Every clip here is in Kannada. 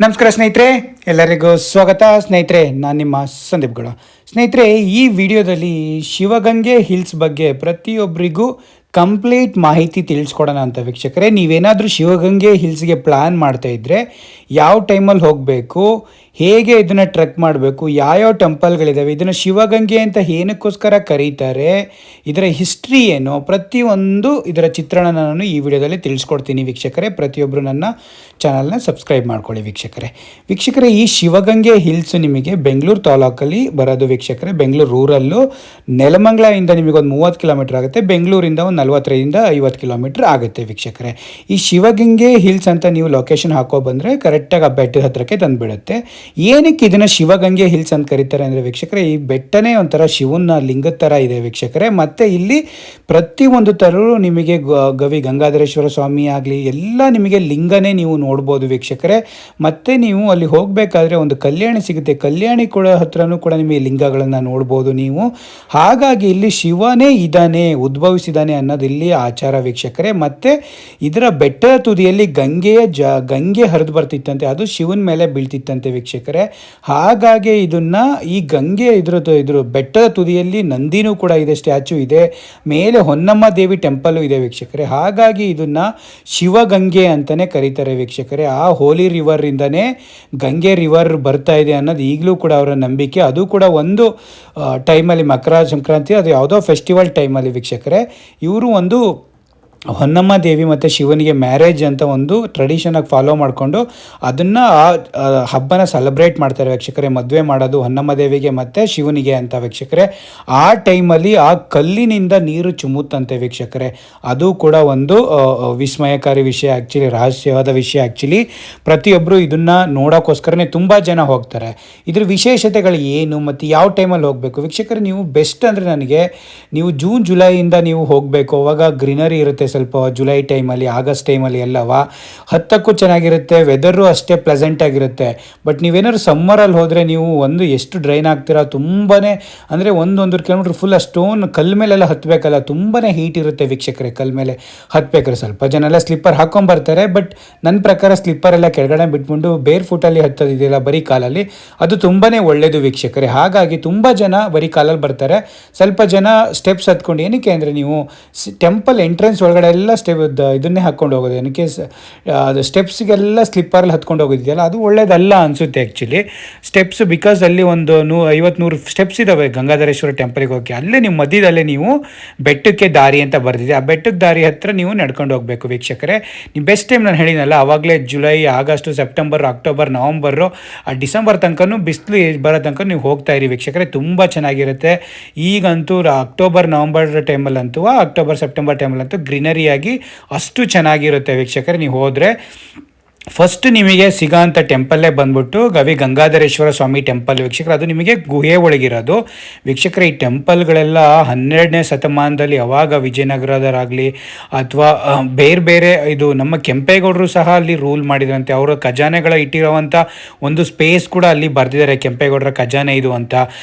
ನಮಸ್ಕಾರ ಸ್ನೇಹಿತರೆ, ಎಲ್ಲರಿಗೂ ಸ್ವಾಗತ. ಸ್ನೇಹಿತರೆ, ನಾನು ನಿಮ್ಮ ಸಂದೀಪ್ ಗೌಡ. ಸ್ನೇಹಿತರೆ, ಈ ವಿಡಿಯೋದಲ್ಲಿ ಶಿವಗಂಗೆ ಹಿಲ್ಸ್ ಬಗ್ಗೆ ಪ್ರತಿಯೊಬ್ಬರಿಗೂ ಕಂಪ್ಲೀಟ್ ಮಾಹಿತಿ ತಿಳಿಸ್ಕೊಡೋಣ ಅಂತ ವೀಕ್ಷಕರೇ. ನೀವೇನಾದರೂ ಶಿವಗಂಗೆ ಹಿಲ್ಸ್ಗೆ ಪ್ಲ್ಯಾನ್ ಮಾಡ್ತಾ ಇದ್ದರೆ ಯಾವ ಟೈಮಲ್ಲಿ ಹೋಗಬೇಕು, ಹೇಗೆ ಇದನ್ನು ಟ್ರೆಕ್ ಮಾಡಬೇಕು, ಯಾವ್ಯಾವ ಟೆಂಪಲ್ಗಳಿದ್ದಾವೆ, ಇದನ್ನು ಶಿವಗಂಗೆ ಅಂತ ಏನಕ್ಕೋಸ್ಕರ ಕರೀತಾರೆ, ಇದರ ಹಿಸ್ಟ್ರಿ ಏನು, ಪ್ರತಿಯೊಂದು ಇದರ ಚಿತ್ರಣ ನಾನು ಈ ವಿಡಿಯೋದಲ್ಲಿ ತಿಳಿಸ್ಕೊಡ್ತೀನಿ ವೀಕ್ಷಕರೇ. ಪ್ರತಿಯೊಬ್ಬರು ನನ್ನ ಚಾನಲ್ನ ಸಬ್ಸ್ಕ್ರೈಬ್ ಮಾಡ್ಕೊಳ್ಳಿ ವೀಕ್ಷಕರೇ. ಈ ಶಿವಗಂಗೆ ಹಿಲ್ಸ್ ನಿಮಗೆ ಬೆಂಗಳೂರು ತಾಲೂಕಲ್ಲಿ ಬರೋದು ವೀಕ್ಷಕರೇ. ಬೆಂಗಳೂರು ರೂರಲ್ಲು ನೆಲಮಂಗಲದಿಂದ ನಿಮಗೊಂದು 30 ಕಿಲೋಮೀಟರ್ ಆಗುತ್ತೆ, ಬೆಂಗಳೂರಿಂದ ಒಂದು 40-50 ಕಿಲೋಮೀಟರ್ ಆಗುತ್ತೆ ವೀಕ್ಷಕರೇ. ಈ ಶಿವಗಂಗೆ ಹಿಲ್ಸ್ ಅಂತ ನೀವು ಲೊಕೇಶನ್ ಹಾಕೋ ಬಂದರೆ ಕರೆಕ್ಟಾಗಿ ಆ ಬೆಟ್ಟದ ಹತ್ರಕ್ಕೆ ತಂದುಬಿಡುತ್ತೆ. ಏನಕ್ಕೆ ಇದನ್ನು ಶಿವಗಂಗೆ ಹಿಲ್ಸ್ ಅಂತ ಕರೀತಾರೆ ಅಂದರೆ ವೀಕ್ಷಕರೇ, ಈ ಬೆಟ್ಟನೇ ಒಂಥರ ಶಿವನ ಲಿಂಗದ ಥರ ಇದೆ ವೀಕ್ಷಕರೇ. ಮತ್ತು ಇಲ್ಲಿ ಪ್ರತಿಯೊಂದು ಥರವೂ ನಿಮಗೆ ಗವಿ ಗಂಗಾಧರೇಶ್ವರ ಸ್ವಾಮಿ ಆಗಲಿ ಎಲ್ಲ ನಿಮಗೆ ಲಿಂಗನೇ ನೀವು ನೋಡ್ಬೋದು ವೀಕ್ಷಕರೇ. ಮತ್ತು ನೀವು ಅಲ್ಲಿ ಹೋಗಬೇಕಾದ್ರೆ ಒಂದು ಕಲ್ಯಾಣಿ ಸಿಗುತ್ತೆ, ಕಲ್ಯಾಣಿ ಕೂಡ ಹತ್ರನೂ ಕೂಡ ನಿಮಗೆ ಲಿಂಗಗಳನ್ನು ನೋಡ್ಬೋದು ನೀವು. ಹಾಗಾಗಿ ಇಲ್ಲಿ ಶಿವನೇ ಇದ್ದಾನೆ, ಉದ್ಭವಿಸಿದ್ದಾನೆ ಅನ್ನೋದು ಇಲ್ಲಿ ಆಚಾರ ವೀಕ್ಷಕರೇ. ಮತ್ತು ಇದರ ಬೆಟ್ಟದ ತುದಿಯಲ್ಲಿ ಗಂಗೆ ಹರಿದು ಬರ್ತಿತ್ತಂತೆ, ಅದು ಶಿವನ ಮೇಲೆ ಬೀಳ್ತಿತ್ತಂತೆ ವೀಕ್ಷಕರೇ. ಹಾಗಾಗಿ ಇದನ್ನು ಈ ಗಂಗೆ ಇದ್ರ ಬೆಟ್ಟದ ತುದಿಯಲ್ಲಿ ನಂದಿನೂ ಕೂಡ ಇದೆ, ಸ್ಟ್ಯಾಚು ಇದೆ, ಮೇಲೆ ಹೊನ್ನಮ್ಮ ದೇವಿ ಟೆಂಪಲ್ಲು ಇದೆ ವೀಕ್ಷಕರೇ. ಹಾಗಾಗಿ ಇದನ್ನು ಶಿವಗಂಗೆ ಅಂತಲೇ ಕರೀತಾರೆ ವೀಕ್ಷಕರೇ. ಆ ಹೋಲಿ ರಿವರಿಂದನೇ ಗಂಗೆ ರಿವರ್ ಬರ್ತಾ ಇದೆ ಅನ್ನೋದು ಈಗಲೂ ಕೂಡ ಅವರ ನಂಬಿಕೆ. ಅದು ಕೂಡ ಒಂದು ಟೈಮಲ್ಲಿ ಮಕರ ಸಂಕ್ರಾಂತಿ ಅದು ಯಾವುದೋ ಫೆಸ್ಟಿವಲ್ ಟೈಮಲ್ಲಿ ವೀಕ್ಷಕರೇ ಇವರು ಒಂದು ಹೊನ್ನಮ್ಮ ದೇವಿ ಮತ್ತು ಶಿವನಿಗೆ ಮ್ಯಾರೇಜ್ ಅಂತ ಒಂದು ಟ್ರೆಡಿಷನಾಗಿ ಫಾಲೋ ಮಾಡಿಕೊಂಡು ಅದನ್ನು ಆ ಹಬ್ಬನ ಸೆಲೆಬ್ರೇಟ್ ಮಾಡ್ತಾರೆ ವೀಕ್ಷಕರೇ. ಮದುವೆ ಮಾಡೋದು ಹೊನ್ನಮ್ಮ ದೇವಿಗೆ ಮತ್ತು ಶಿವನಿಗೆ ಅಂತ ವೀಕ್ಷಕರೇ. ಆ ಟೈಮಲ್ಲಿ ಆ ಕಲ್ಲಿನಿಂದ ನೀರು ಚುಮ್ಮುತ್ತಂತೆ ವೀಕ್ಷಕರೇ. ಅದು ಕೂಡ ಒಂದು ವಿಸ್ಮಯಕಾರಿ ವಿಷಯ, ಆ್ಯಕ್ಚುಲಿ ರಹಸ್ಯವಾದ ವಿಷಯ. ಆ್ಯಕ್ಚುಲಿ ಪ್ರತಿಯೊಬ್ಬರು ಇದನ್ನು ನೋಡೋಕ್ಕೋಸ್ಕರನೇ ತುಂಬ ಜನ ಹೋಗ್ತಾರೆ. ಇದ್ರ ವಿಶೇಷತೆಗಳು ಏನು ಮತ್ತು ಯಾವ ಟೈಮಲ್ಲಿ ಹೋಗಬೇಕು ವೀಕ್ಷಕರೇ? ನೀವು ಬೆಸ್ಟ್ ಅಂದರೆ ನನಗೆ ನೀವು ಜೂನ್ ಜುಲೈಯಿಂದ ನೀವು ಹೋಗಬೇಕು. ಅವಾಗ ಗ್ರೀನರಿ ಇರುತ್ತೆ ಸ್ವಲ್ಪ, ಜುಲೈ ಟೈಮಲ್ಲಿ, ಆಗಸ್ಟ್ ಟೈಮಲ್ಲಿ ಎಲ್ಲವ ಹತ್ತಕ್ಕೂ ಚೆನ್ನಾಗಿರುತ್ತೆ, ವೆದರು ಅಷ್ಟೇ ಪ್ಲೆಸೆಂಟ್ ಆಗಿರುತ್ತೆ. ಬಟ್ ನೀವೇನಾದ್ರು ಸಮ್ಮರಲ್ಲಿ ಹೋದರೆ ನೀವು ಎಷ್ಟು ಡ್ರೈನ್ ಆಗ್ತೀರಾ, ತುಂಬಾ ಅಂದರೆ 1-1.5 ಕಿಲೋಮೀಟ್ರ್ ಫುಲ್ ಆ ಸ್ಟೋನ್ ಕಲ್ ಮೇಲೆಲ್ಲ ಹತ್ತಬೇಕಲ್ಲ, ತುಂಬಾ ಹೀಟ್ ಇರುತ್ತೆ ವೀಕ್ಷಕರೇ. ಕಲ್ ಮೇಲೆ ಹತ್ತಬೇಕಾದ್ರೆ ಸ್ವಲ್ಪ ಜನ ಎಲ್ಲ ಸ್ಲಿಪ್ಪರ್ ಹಾಕೊಂಬರ್ತಾರೆ, ಬಟ್ ನನ್ನ ಪ್ರಕಾರ ಸ್ಲಿಪ್ಪರ್ ಎಲ್ಲ ಕೆಳಗಡೆ ಬಿಟ್ಕೊಂಡು ಬೇರ್ ಫುಟಲ್ಲಿ ಹತ್ತೋದಿದೆಯಲ್ಲ ಬರೀ ಕಾಲಲ್ಲಿ, ಅದು ತುಂಬಾ ಒಳ್ಳೆಯದು ವೀಕ್ಷಕರೇ. ಹಾಗಾಗಿ ತುಂಬ ಜನ ಬರೀ ಕಾಲಲ್ಲಿ ಬರ್ತಾರೆ, ಸ್ವಲ್ಪ ಜನ ಸ್ಟೆಪ್ಸ್ ಹತ್ಕೊಂಡು. ಏನಕ್ಕೆ ಅಂದರೆ ನೀವು ಟೆಂಪಲ್ ಎಂಟ್ರೆನ್ಸ್ ಒಳಗಡೆ ಎಲ್ಲ ಇದನ್ನೇ ಹಾಕ್ಕೊಂಡು ಹೋಗೋದು, ಏನಕ್ಕೆ ಅದು ಸ್ಟೆಪ್ಸ್ಗೆಲ್ಲ ಸ್ಲಿಪ್ಪರಲ್ಲಿ ಹತ್ಕೊಂಡು ಹೋಗೋದಿದೆಯಲ್ಲ, ಅದು ಒಳ್ಳೇದಲ್ಲ ಅನಿಸುತ್ತೆ ಆ್ಯಕ್ಚುಲಿ ಸ್ಟೆಪ್ಸ್. ಬಿಕಾಸ್ ಅಲ್ಲಿ ಒಂದು 50-100 ಸ್ಟೆಪ್ಸ್ ಇದ್ದಾವೆ ಗಂಗಾಧರೇಶ್ವರ ಟೆಂಪಲ್ಗೆ ಹೋಗಿ. ಅಲ್ಲೇ ನೀವು ಮಧ್ಯದಲ್ಲೇ ನೀವು ಬೆಟ್ಟಕ್ಕೆ ದಾರಿ ಅಂತ ಬರ್ತಿದೆ, ಆ ಬೆಟ್ಟದ ದಾರಿ ಹತ್ರ ನೀವು ನಡ್ಕೊಂಡು ಹೋಗಬೇಕು ವೀಕ್ಷಕರೇ. ನೀವು ಬೆಸ್ಟ್ ಟೈಮ್ ನಾನು ಹೇಳಿನಲ್ಲ, ಆವಾಗಲೇ July, August, September, October, November, December ತನಕನೂ ಬಿಸಿಲು ಬರೋ ತನಕ ನೀವು ಹೋಗ್ತಾ ಇರಿ ವೀಕ್ಷಕರೇ. ತುಂಬ ಚೆನ್ನಾಗಿರುತ್ತೆ. ಈಗಂತೂ ಅಕ್ಟೋಬರ್ ನವಂಬರ್ ಟೈಮಲ್ಲಂತೂ, ಅಕ್ಟೋಬರ್ ಸೆಪ್ಟೆಂಬರ್ ಟೈಮಲ್ಲಂತೂ ಗ್ರೀನರಿಯಾಗಿ ಅಷ್ಟು ಚೆನ್ನಾಗಿರುತ್ತೆ ವೀಕ್ಷಕರೇ. ನೀವು ಹೋದರೆ ಫಸ್ಟ್ ನಿಮಗೆ ಸಿಗೋಂಥ ಟೆಂಪಲ್ಲೇ ಬಂದ್ಬಿಟ್ಟು ಗವಿ ಗಂಗಾಧರೇಶ್ವರ ಸ್ವಾಮಿ ಟೆಂಪಲ್ ವೀಕ್ಷಕರೇ. ಅದು ನಿಮಗೆ ಗುಹೆ ಒಳಗಿರೋದು ವೀಕ್ಷಕರೇ. ಈ ಟೆಂಪಲ್ಗಳೆಲ್ಲ 12ನೇ ಶತಮಾನದಲ್ಲಿ ಯಾವಾಗ ವಿಜಯನಗರದರಾಗಲಿ ಅಥವಾ ಬೇರೆ ಇದು ನಮ್ಮ ಕೆಂಪೇಗೌಡರು ಸಹ ಅಲ್ಲಿ ರೂಲ್ ಮಾಡಿದ್ರಂತೆ. ಅವರ ಖಜಾನೆಗಳ ಇಟ್ಟಿರೋವಂಥ ಒಂದು ಸ್ಪೇಸ್ ಕೂಡ ಅಲ್ಲಿ ಬರೆದಿದ್ದಾರೆ, ಕೆಂಪೇಗೌಡರ ಖಜಾನೆ ಇದು ಅಂತ.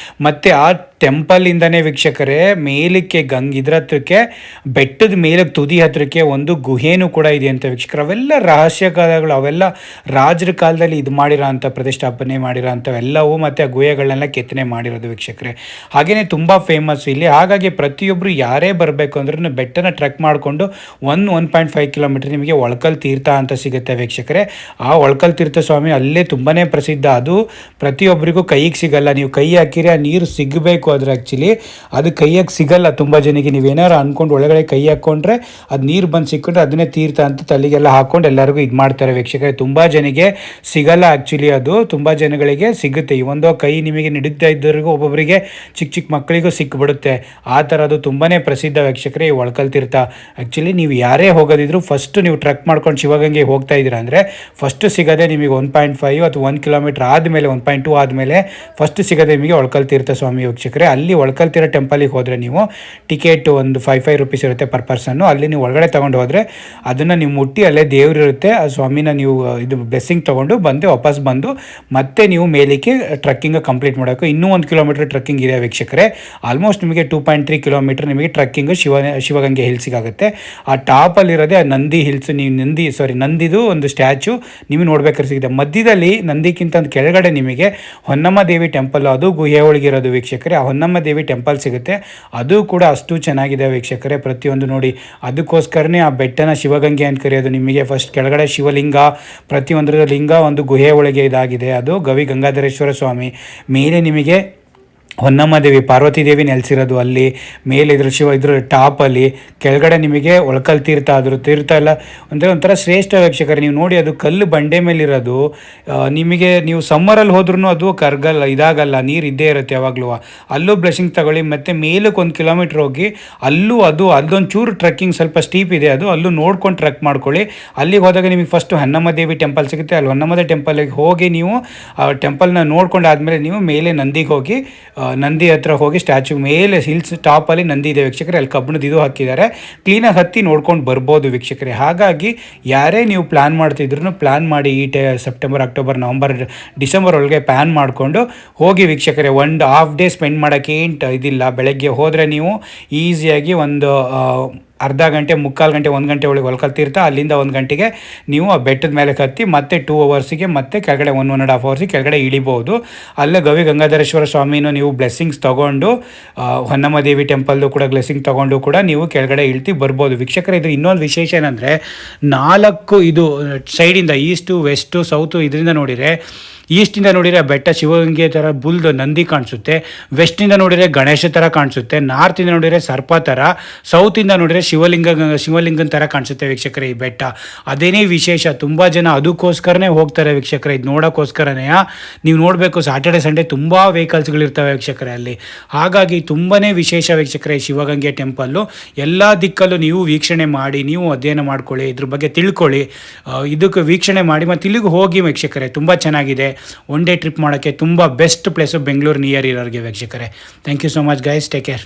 ಮತ್ತು ಆ ಟೆಂಪಲಿಂದನೇ ವೀಕ್ಷಕರೇ ಮೇಲಕ್ಕೆ ಇದ್ರ ಹತ್ರಕ್ಕೆ ಬೆಟ್ಟದ ಮೇಲಕ್ಕೆ ತುದಿ ಹತ್ರಕ್ಕೆ ಒಂದು ಗುಹೆನೂ ಕೂಡ ಇದೆ ಅಂತ ವೀಕ್ಷಕರು. ಅವೆಲ್ಲ ರಹಸ್ಯ ಕಾಲಗಳು, ಅವೆಲ್ಲ ರಾಜರ ಕಾಲದಲ್ಲಿ ಇದು ಮಾಡಿರೋ ಅಂಥ ಪ್ರತಿಷ್ಠಾಪನೆ ಮಾಡಿರೋ ಅಂಥವೆಲ್ಲವೂ, ಮತ್ತು ಆ ಗುಹೆಗಳನ್ನೆಲ್ಲ ಕೆತ್ತನೆ ಮಾಡಿರೋದು ವೀಕ್ಷಕರೇ. ಹಾಗೆಯೇ ತುಂಬ ಫೇಮಸ್ ಇಲ್ಲಿ. ಹಾಗಾಗಿ ಪ್ರತಿಯೊಬ್ಬರು ಯಾರೇ ಬರಬೇಕು ಅಂದ್ರೂ ಬೆಟ್ಟನ ಟ್ರೆಕ್ ಮಾಡಿಕೊಂಡು 1.5 ಕಿಲೋಮೀಟರ್ ನಿಮಗೆ ಒಳಕಲ್ ತೀರ್ಥ ಅಂತ ಸಿಗುತ್ತೆ ವೀಕ್ಷಕರೇ. ಆ ಒಳಕಲ್ ತೀರ್ಥ ಸ್ವಾಮಿ ಅಲ್ಲೇ ತುಂಬಾ ಪ್ರಸಿದ್ಧ. ಅದು ಪ್ರತಿಯೊಬ್ಬರಿಗೂ ಕೈಗೆ ಸಿಗಲ್ಲ, ನೀವು ಕೈ ಹಾಕಿರಿ ಆ ನೀರು ಸಿಗಬೇಕು, ಆದರೆ ಆ್ಯಕ್ಚುಲಿ ಅದು ಕೈಯಾಗಿ ಸಿಗಲ್ಲ ತುಂಬ ಜನಕ್ಕೆ. ನೀವೇನಾರು ಅಂದ್ಕೊಂಡು ಒಳಗಡೆ ಕೈ ಹಾಕ್ಕೊಂಡ್ರೆ ಅದು ನೀರು ಬಂದು ಸಿಕ್ಕೊಂಡ್ರೆ ಅದನ್ನೇ ತೀರ್ಥ ಅಂತ ತಲೆಗೆಲ್ಲ ಹಾಕ್ಕೊಂಡು ಎಲ್ಲರಿಗೂ ಇದು ಮಾಡ್ತಾರೆ ವೀಕ್ಷಕರೇ. ತುಂಬ ಜನಕ್ಕೆ ಸಿಗಲ್ಲ ಆ್ಯಕ್ಚುಲಿ, ಅದು ತುಂಬ ಜನಗಳಿಗೆ ಸಿಗುತ್ತೆ. ಈ ಒಂದು ಕೈ ನಿಮಗೆ ನಿಡುತ್ತಾ ಇದ್ದವರಿಗೂ ಒಬ್ಬೊಬ್ಬರಿಗೆ ಚಿಕ್ಕ ಮಕ್ಕಳಿಗೂ ಸಿಕ್ಬಿಡುತ್ತೆ. ಆ ಥರ ಅದು ತುಂಬಾ ಪ್ರಸಿದ್ಧ ವೀಕ್ಷಕರೇ ಈ ಒಳಕಲ್ ತೀರ್ಥ. ಆ್ಯಕ್ಚುಲಿ ನೀವು ಯಾರೇ ಹೋಗೋದಿದ್ರು ಫಸ್ಟ್ ನೀವು ಟ್ರೆಕ್ ಮಾಡ್ಕೊಂಡು ಶಿವಗಂಗೆ ಹೋಗ್ತಾ ಇದ್ದೀರಾ ಅಂದರೆ ಫಸ್ಟ್ ಸಿಗೋದೇ ನಿಮಗೆ 1.5 ಅಥವಾ 1 ಕಿಲೋಮೀಟರ್ ಆದಮೇಲೆ, 1.2 ಆದಮೇಲೆ ಫಸ್ಟ್ ಸಿಗೋದೇ ನಿಮಗೆ ಒಳಕಲ್ ತೀರ್ಥ ಸ್ವಾಮಿ ವೀಕ್ಷಕರೇ. ವೀಕ್ಷಕರೇ. ಅಲ್ಲಿ ಒಳ್ಕಲ್ತಿರೋ ಟೆಂಪಲಿಗೆ ಹೋದರೆ ನೀವು ಟಿಕೆಟ್ ಒಂದು 5 ರೂಪೀಸ್ ಇರುತ್ತೆ ಪರ್ ಪರ್ಸನ್ನು. ಅಲ್ಲಿ ನೀವು ಒಳಗಡೆ ತೊಗೊಂಡು ಹೋದರೆ ಅದನ್ನು ನೀವು ಮುಟ್ಟಿ ಅಲ್ಲೇ ದೇವ್ರು ಇರುತ್ತೆ, ಆ ಸ್ವಾಮಿನ ನೀವು ಇದು ಬ್ಲೆಸ್ಸಿಂಗ್ ತೊಗೊಂಡು ವಾಪಸ್ ಬಂದು ಮತ್ತೆ ನೀವು ಮೇಲಿಕ್ಕೆ ಟ್ರಕ್ಕಿಂಗ್ ಕಂಪ್ಲೀಟ್ ಮಾಡೋಕ್ಕೆ. ಇನ್ನೂ 1 ಕಿಲೋಮೀಟರ್ ಟ್ರಕ್ಕಿಂಗ್ ಇದೆ ವೀಕ್ಷಕರೇ. ಆಲ್ಮೋಸ್ಟ್ ನಿಮಗೆ 2.3 ಕಿಲೋಮೀಟರ್ ನಿಮಗೆ ಟ್ರಕ್ಕಿಂಗ್ ಶಿವಗಂಗೆ ಹಿಲ್ಸಿಗಾಗುತ್ತೆ. ಆ ಟಾಪಲ್ಲಿರೋದೇ ಆ ನಂದಿ ಹಿಲ್ಸ್. ನೀವು ನಂದಿದು ಒಂದು ಸ್ಟ್ಯಾಚು ನೀವು ನೋಡ್ಬೇಕಾದ್ರೆ ಸಿಗಿದೆ. ಮಧ್ಯದಲ್ಲಿ ನಂದಿಕ್ಕಿಂತ ಒಂದು ಕೆಳಗಡೆ ನಿಮಗೆ ಹೊನ್ನಮ್ಮ ದೇವಿ ಟೆಂಪಲ್, ಅದು ಗುಹೆ ಒಳಗಿರೋದು ವೀಕ್ಷಕರೇ. ಆ ಹೊನ್ನಮ್ಮ ದೇವಿ ಟೆಂಪಲ್ ಸಿಗುತ್ತೆ, ಅದು ಕೂಡ ಅಷ್ಟು ಚೆನ್ನಾಗಿದೆ ವೀಕ್ಷಕರೇ. ಪ್ರತಿಯೊಂದು ನೋಡಿ, ಅದಕ್ಕೋಸ್ಕರನೇ ಆ ಬೆಟ್ಟನ ಶಿವಗಂಗೆ ಅಂತ ಕರೆಯೋದು. ನಿಮಗೆ ಫಸ್ಟ್ ಕೆಳಗಡೆ ಶಿವಲಿಂಗ, ಪ್ರತಿಯೊಂದರ ಲಿಂಗ ಒಂದು ಗುಹೆ ಒಳಗೆ ಇದಾಗಿದೆ, ಅದು ಗವಿ ಗಂಗಾಧರೇಶ್ವರ ಸ್ವಾಮಿ. ಮೇಲೆ ನಿಮಗೆ ಹೊನ್ನಮ್ಮ ದೇವಿ, ಪಾರ್ವತಿ ದೇವಿ ನೆಲೆಸಿರೋದು ಅಲ್ಲಿ ಮೇಲೆ ಇದ್ರ ಟಾಪಲ್ಲಿ. ಕೆಳಗಡೆ ನಿಮಗೆ ಒಳಕಲ್ ತೀರ್ಥ, ತೀರ್ಥ ಎಲ್ಲ ಅಂದರೆ ಒಂಥರ ಶ್ರೇಷ್ಠ ವೀಕ್ಷಕರೇ. ನೀವು ನೋಡಿ, ಅದು ಕಲ್ಲು ಬಂಡೆ ಮೇಲಿರೋದು. ನಿಮಗೆ ನೀವು ಸಮ್ಮರಲ್ಲಿ ಹೋದ್ರೂ ಅದು ಕರ್ಗಲ್ಲ, ಇದಾಗಲ್ಲ, ನೀರು ಇದ್ದೇ ಇರುತ್ತೆ ಯಾವಾಗಲೂ. ಅಲ್ಲೂ ಬ್ಲೆಸ್ಸಿಂಗ್ ತಗೊಳ್ಳಿ. ಮತ್ತು ಮೇಲಕ್ಕೆ 1 ಕಿಲೋಮೀಟ್ರ್ ಹೋಗಿ ಅಲ್ಲೊಂದು ಚೂರು ಟ್ರೆಕ್ಕಿಂಗ್ ಸ್ವಲ್ಪ ಸ್ಟೀಪ್ ಇದೆ, ಅಲ್ಲೂ ನೋಡ್ಕೊಂಡು ಟ್ರೆಕ್ ಮಾಡ್ಕೊಳ್ಳಿ. ಅಲ್ಲಿಗೆ ಹೋದಾಗ ನಿಮಗೆ ಫಸ್ಟು ಹೊನ್ನಮ್ಮ ದೇವಿ ಟೆಂಪಲ್ ಸಿಗುತ್ತೆ. ಅಲ್ಲಿ ಹೊನ್ನಮ್ಮ ಟೆಂಪಲ್ಗೆ ಹೋಗಿ ನೀವು ಆ ಟೆಂಪಲ್ನ ನೋಡ್ಕೊಂಡಾದ್ಮೇಲೆ ನೀವು ಮೇಲೆ ನಂದಿಗೆ ಹೋಗಿ, ನಂದಿ ಹತ್ರ ಹೋಗಿ ಸ್ಟ್ಯಾಚು ಮೇಲೆ ಹಿಲ್ಸ್ ಟಾಪಲ್ಲಿ ನಂದಿ ಇದೆ ವೀಕ್ಷಕರೇ. ಅಲ್ಲಿ ಕಬ್ಬಣದ ಇದು ಹಾಕಿದ್ದಾರೆ, ಕ್ಲೀನಾಗಿ ಹತ್ತಿ ನೋಡ್ಕೊಂಡು ಬರ್ಬೋದು ವೀಕ್ಷಕರೇ. ಹಾಗಾಗಿ ಯಾರೇ ನೀವು ಪ್ಲ್ಯಾನ್ ಮಾಡ್ತಿದ್ರು ಪ್ಲ್ಯಾನ್ ಮಾಡಿ ಈ ಸೆಪ್ಟೆಂಬರ್, ಅಕ್ಟೋಬರ್, ನವಂಬರ್, ಡಿಸೆಂಬರ್ ಒಳಗೆ ಪ್ಲ್ಯಾನ್ ಮಾಡಿಕೊಂಡು ಹೋಗಿ ವೀಕ್ಷಕರೇ. ಒಂದು ಹಾಫ್ ಡೇ ಸ್ಪೆಂಡ್ ಮಾಡೋಕ್ಕೆ ಇದಿಲ್ಲ. ಬೆಳಗ್ಗೆ ಹೋದರೆ ನೀವು ಈಸಿಯಾಗಿ ಒಂದು ಅರ್ಧ ಗಂಟೆ, ಮುಕ್ಕಾಲು ಗಂಟೆ, 1 ಗಂಟೆ ಒಳಗೆ ಒಳಕಲ್ ತೀರ್ಥ. ಅಲ್ಲಿಂದ 1 ಗಂಟೆಗೆ ನೀವು ಆ ಬೆಟ್ಟದ ಮೇಲೆ ಹತ್ತಿ ಮತ್ತೆ 2 ಅವರ್ಸಿಗೆ ಮತ್ತೆ ಕೆಳಗಡೆ 1.5 ಅವರ್ಸಿಗೆ ಕೆಳಗಡೆ ಇಳಿಬೋದು. ಅಲ್ಲೇ ಗವಿ ಗಂಗಾಧರೇಶ್ವರ ಸ್ವಾಮಿನೂ ನೀವು ಬ್ಲೆಸ್ಸಿಂಗ್ಸ್ ತೊಗೊಂಡು, ಹೊನ್ನಮ್ಮ ದೇವಿ ಟೆಂಪಲ್ದು ಕೂಡ ಬ್ಲೆಸ್ಸಿಂಗ್ ತೊಗೊಂಡು ಕೂಡ ನೀವು ಕೆಳಗಡೆ ಇಳ್ತಿ ಬರ್ಬೋದು ವೀಕ್ಷಕರೇ. ಇದು ಇನ್ನೊಂದು ವಿಶೇಷ ಏನಂದರೆ 4 ಇದು ಸೈಡಿಂದ, ಈಸ್ಟು, ವೆಸ್ಟು, ಸೌತು, ಇದರಿಂದ ನೋಡಿದರೆ, ಈಸ್ಟಿಂದ ನೋಡಿದರೆ ಬೆಟ್ಟ ಶಿವಗಂಗೆ ಥರ ಬುಲ್ದು ನಂದಿ ಕಾಣಿಸುತ್ತೆ, ವೆಸ್ಟಿಂದ ನೋಡಿದರೆ ಗಣೇಶ ಥರ ಕಾಣಿಸುತ್ತೆ, ನಾರ್ತಿಂದ ನೋಡಿದರೆ ಸರ್ಪ ಥರ, ಸೌತಿಂದ ನೋಡಿದರೆ ಶಿವಲಿಂಗನ ಥರ ಕಾಣಿಸುತ್ತೆ ವೀಕ್ಷಕರೇ ಈ ಬೆಟ್ಟ. ಅದೇನೇ ವಿಶೇಷ. ತುಂಬ ಜನ ಅದಕ್ಕೋಸ್ಕರನೇ ಹೋಗ್ತಾರೆ ವೀಕ್ಷಕರೇ, ಇದು ನೋಡೋಕ್ಕೋಸ್ಕರನೇ. ನೀವು ನೋಡಬೇಕು, ಸ್ಯಾಟರ್ಡೆ ಸಂಡೇ ತುಂಬ ವೆಹಿಕಲ್ಸ್ಗಳಿರ್ತವೆ ವೀಕ್ಷಕರೇ ಅಲ್ಲಿ. ಹಾಗಾಗಿ ತುಂಬಾ ವಿಶೇಷ ವೀಕ್ಷಕರೇ ಶಿವಗಂಗೆ ಟೆಂಪಲ್ಲು. ಎಲ್ಲ ದಿಕ್ಕಲ್ಲೂ ನೀವು ವೀಕ್ಷಣೆ ಮಾಡಿ, ನೀವು ಅಧ್ಯಯನ ಮಾಡ್ಕೊಳ್ಳಿ, ಇದ್ರ ಬಗ್ಗೆ ತಿಳ್ಕೊಳ್ಳಿ, ಇದಕ್ಕೆ ವೀಕ್ಷಣೆ ಮಾಡಿ ಮತ್ತು ಇಲ್ಲಿಗೆ ಹೋಗಿ ವೀಕ್ಷಕರೇ. ತುಂಬ ಚೆನ್ನಾಗಿದೆ. 1 ಡೇ ಟ್ರಿಪ್ ಮಾಡೋಕ್ಕೆ ತುಂಬ ಬೆಸ್ಟ್ ಪ್ಲೇಸು ಬೆಂಗಳೂರು ನಿಯರ್ ಇರೋರಿಗೆ ವೀಕ್ಷಕರೇ. Thank you so much guys, take care.